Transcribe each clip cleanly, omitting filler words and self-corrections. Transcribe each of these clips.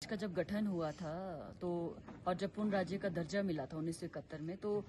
का जब गठन हुआ था तो और जब पूर्ण राज्य का दर्जा मिला था 1971 में, तो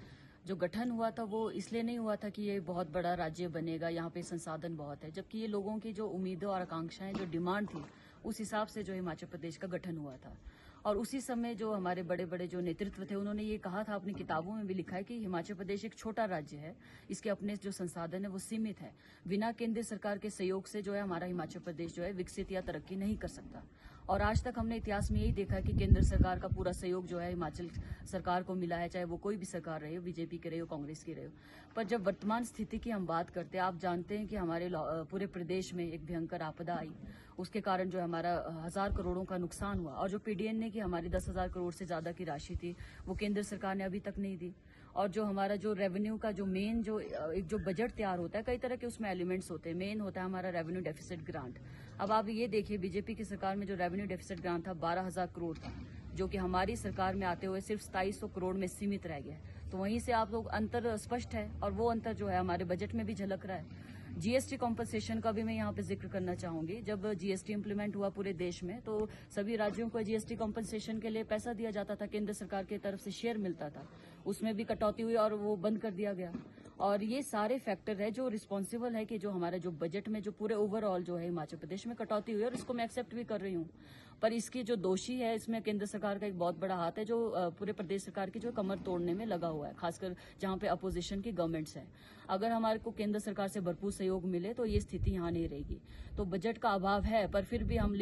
जो गठन हुआ था वो इसलिए नहीं हुआ था कि ये बहुत बड़ा राज्य बनेगा, यहाँ पे संसाधन बहुत है, जबकि ये लोगों की जो उम्मीदें और आकांक्षाएं, जो डिमांड थी, उस हिसाब से जो हिमाचल प्रदेश का गठन हुआ था। और उसी समय जो हमारे बड़े बड़े जो नेतृत्व थे, उन्होंने ये कहा था, अपनी किताबों में भी लिखा है कि हिमाचल प्रदेश एक छोटा राज्य है, इसके अपने जो संसाधन है वो सीमित है, बिना केंद्र सरकार के सहयोग से जो है हमारा हिमाचल प्रदेश जो है विकसित या तरक्की नहीं कर सकता। और आज तक हमने इतिहास में यही देखा है कि केंद्र सरकार का पूरा सहयोग जो है हिमाचल सरकार को मिला है, चाहे वो कोई भी सरकार रहे हो, बीजेपी की रहे हो, कांग्रेस की रहे हो। पर जब वर्तमान स्थिति की हम बात करते हैं, आप जानते हैं कि हमारे पूरे प्रदेश में एक भयंकर आपदा आई, उसके कारण जो हमारा 1000 करोड़ों का नुकसान हुआ, और जो पीडीएन ने की हमारी 10,000 करोड़ से ज्यादा की राशि थी वो केंद्र सरकार ने अभी तक नहीं दी। और जो हमारा जो रेवेन्यू का जो मेन जो एक जो बजट तैयार होता है, कई तरह के उसमें एलिमेंट्स होते हैं, मेन होता है हमारा रेवेन्यू डेफिसिट ग्रांट। अब आप ये देखिए, बीजेपी की सरकार में जो रेवेन्यू डेफिसिट ग्रांट था 12,000 करोड़ था, जो कि हमारी सरकार में आते हुए सिर्फ 2700 करोड़ में सीमित रह गया। तो वहीं से आप लोग अंतर स्पष्ट है, और वो अंतर जो है हमारे बजट में भी झलक रहा है। जीएसटी कॉम्पनसेशन का भी मैं यहाँ पे जिक्र करना चाहूंगी। जब जीएसटी इंप्लीमेंट हुआ पूरे देश में, तो सभी राज्यों को जीएसटी कॉम्पनसेशन के लिए पैसा दिया जाता था, केंद्र सरकार की तरफ से शेयर मिलता था, उसमें भी कटौती हुई और वो बंद कर दिया गया। और ये सारे फैक्टर है जो रिस्पॉन्सिबल है कि जो हमारे जो बजट में जो पूरे ओवरऑल जो है हिमाचल प्रदेश में कटौती हुई, और इसको मैं एक्सेप्ट भी कर रही हूँ। पर इसकी जो दोषी है, इसमें केंद्र सरकार का एक बहुत बड़ा हाथ है, जो पूरे प्रदेश सरकार की जो कमर तोड़ने में लगा हुआ है, खासकर जहां पे अपोजिशन की गवर्नमेंट्स है। अगर हमारे को केंद्र सरकार से भरपूर सहयोग मिले तो ये स्थिति यहाँ नहीं रहेगी। तो बजट का अभाव है, पर फिर भी हम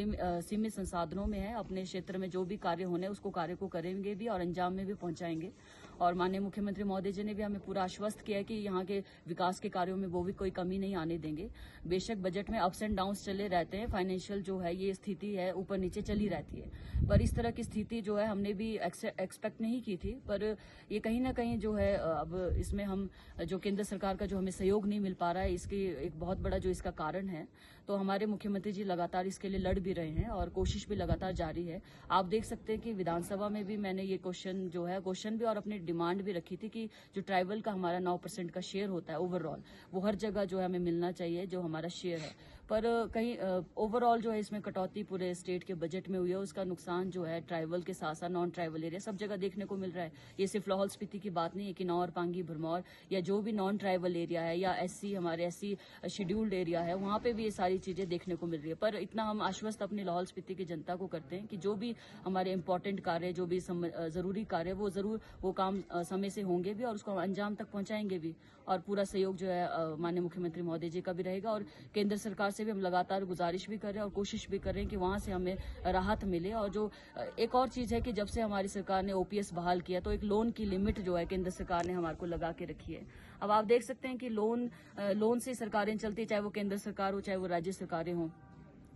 सीमित संसाधनों में है, अपने क्षेत्र में जो भी कार्य होने उसको कार्य को करेंगे भी और अंजाम में भी पहुंचाएंगे। और माननीय मुख्यमंत्री महोदय जी ने भी हमें पूरा आश्वस्त किया है कि यहाँ के विकास के कार्यों में वो भी कोई कमी नहीं आने देंगे। बेशक बजट में अप्स एंड डाउन्स चले रहते हैं, फाइनेंशियल जो है ये स्थिति है ऊपर नीचे चली रहती है, पर इस तरह की स्थिति जो है हमने भी एक्सपेक्ट नहीं की थी। पर ये कहीं ना कहीं जो है अब इसमें हम जो केंद्र सरकार का जो हमें सहयोग नहीं मिल पा रहा है, इसकी एक बहुत बड़ा जो इसका कारण है। तो हमारे मुख्यमंत्री जी लगातार इसके लिए लड़ भी रहे हैं और कोशिश भी लगातार जारी है। आप देख सकते हैं कि विधानसभा में भी मैंने ये क्वेश्चन भी और अपनी डिमांड भी रखी थी कि जो ट्राइबल का हमारा 9% का शेयर होता है ओवरऑल, वो हर जगह जो है हमें मिलना चाहिए, जो हमारा शेयर है। पर कहीं ओवरऑल जो है इसमें कटौती पूरे स्टेट के बजट में हुई है, उसका नुकसान जो है ट्राइबल के साथ साथ नॉन ट्राइबल एरिया सब जगह देखने को मिल रहा है। ये सिर्फ लाहौल स्पीति की बात नहीं है, किन्नौर, पांगी, भरमौर या जो भी नॉन ट्राइबल एरिया है या हमारे एससी शेड्यूल्ड एरिया है, वहां पे भी ये सारी चीजें देखने को मिल रही है। पर इतना हम आश्वस्त अपनी लाहौल स्पीति की जनता को करते हैं कि जो भी हमारे इंपॉर्टेंट कार्य, जो भी जरूरी कार्य, वो जरूर वो काम समय से होंगे भी और उसको अंजाम तक पहुंचाएंगे भी। और पूरा सहयोग जो है माननीय मुख्यमंत्री महोदय जी का भी रहेगा। और केंद्र सरकार से भी हम लगातार गुजारिश भी कर रहे हैं और कोशिश भी कर रहे हैं कि वहां से हमें राहत मिले। और जो एक और चीज है कि जब से हमारी सरकार ने ओपीएस बहाल किया, तो एक लोन की लिमिट जो है केंद्र सरकार ने हमारे को लगा के रखी है। अब आप देख सकते हैं कि लोन से सरकारें चलती, चाहे वो केंद्र सरकार हो चाहे वो राज्य सरकारें हों,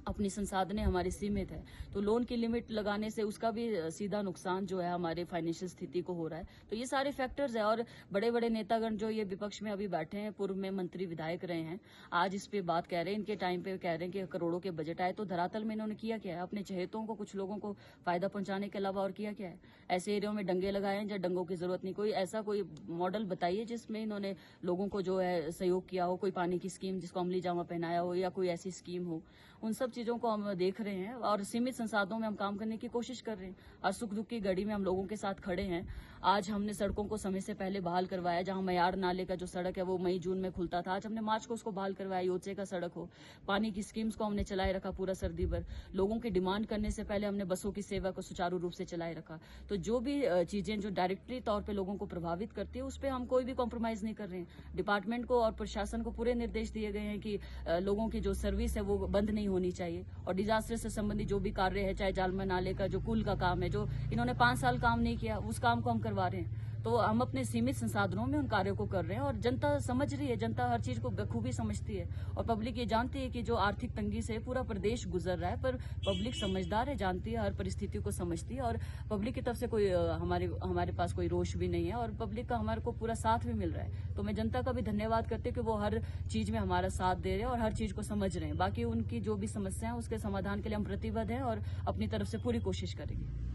अपनी संसाधनें हमारी सीमित है। तो लोन की लिमिट लगाने से उसका भी सीधा नुकसान जो है हमारे फाइनेंशियल स्थिति को हो रहा है। तो ये सारे फैक्टर्स है। और बड़े बड़े नेतागण जो ये विपक्ष में अभी बैठे हैं, पूर्व में मंत्री विधायक रहे हैं, आज इस पे बात कह रहे हैं, इनके टाइम पे कह रहे हैं कि करोड़ों के बजट आए, तो धरातल में इन्होंने किया क्या है? अपने चहेतों को, कुछ लोगों को फायदा पहुंचाने के अलावा और किया क्या है? ऐसे एरिया में डंगे लगाए हैं जहाँ डंगों की जरूरत नहीं। कोई ऐसा कोई मॉडल बताइए जिसमें इन्होंने लोगों को जो है सहयोग किया हो, कोई पानी की स्कीम जिसको अमली जामा पहनाया हो या कोई ऐसी स्कीम हो। उन सब चीजों को हम देख रहे हैं और सीमित संसाधनों में हम काम करने की कोशिश कर रहे हैं और सुख दुख की घड़ी में हम लोगों के साथ खड़े हैं। आज हमने सड़कों को समय से पहले बहाल करवाया, जहां मयार नाले का जो सड़क है वो मई जून में खुलता था, आज हमने मार्च को उसको बहाल करवाया। योचे का सड़क हो, पानी की स्कीम्स को हमने चलाए रखा पूरा सर्दी भर। लोगों की डिमांड करने से पहले हमने बसों की सेवा को सुचारू रूप से चलाए रखा। तो जो भी चीजें जो डायरेक्टली तौर पर लोगों को प्रभावित करती है, उस पर हम कोई भी कॉम्प्रोमाइज नहीं कर रहे हैं। डिपार्टमेंट को और प्रशासन को पूरे निर्देश दिए गए हैं कि लोगों की जो सर्विस है वो बंद नहीं होनी चाहिए। और डिजास्टर से संबंधित जो भी कार्य है, चाहे जालमा नाले का जो पुल का काम है, जो इन्होंने 5 साल काम नहीं किया, उस काम को हम करवा रहे हैं। तो हम अपने सीमित संसाधनों में उन कार्यों को कर रहे हैं और जनता समझ रही है, जनता हर चीज को बखूबी समझती है। और पब्लिक ये जानती है कि जो आर्थिक तंगी से पूरा प्रदेश गुजर रहा है, पर पब्लिक समझदार है, जानती है, हर परिस्थिति को समझती है। और पब्लिक की तरफ से कोई हमारे पास कोई रोष भी नहीं है और पब्लिक का हमारे को पूरा साथ भी मिल रहा है। तो मैं जनता का भी धन्यवाद करती हूँ कि वो हर चीज में हमारा साथ दे रहे हैं और हर चीज को समझ रहे हैं। बाकी उनकी जो भी समस्या है उसके समाधान के लिए हम प्रतिबद्ध हैं और अपनी तरफ से पूरी कोशिश करेंगे।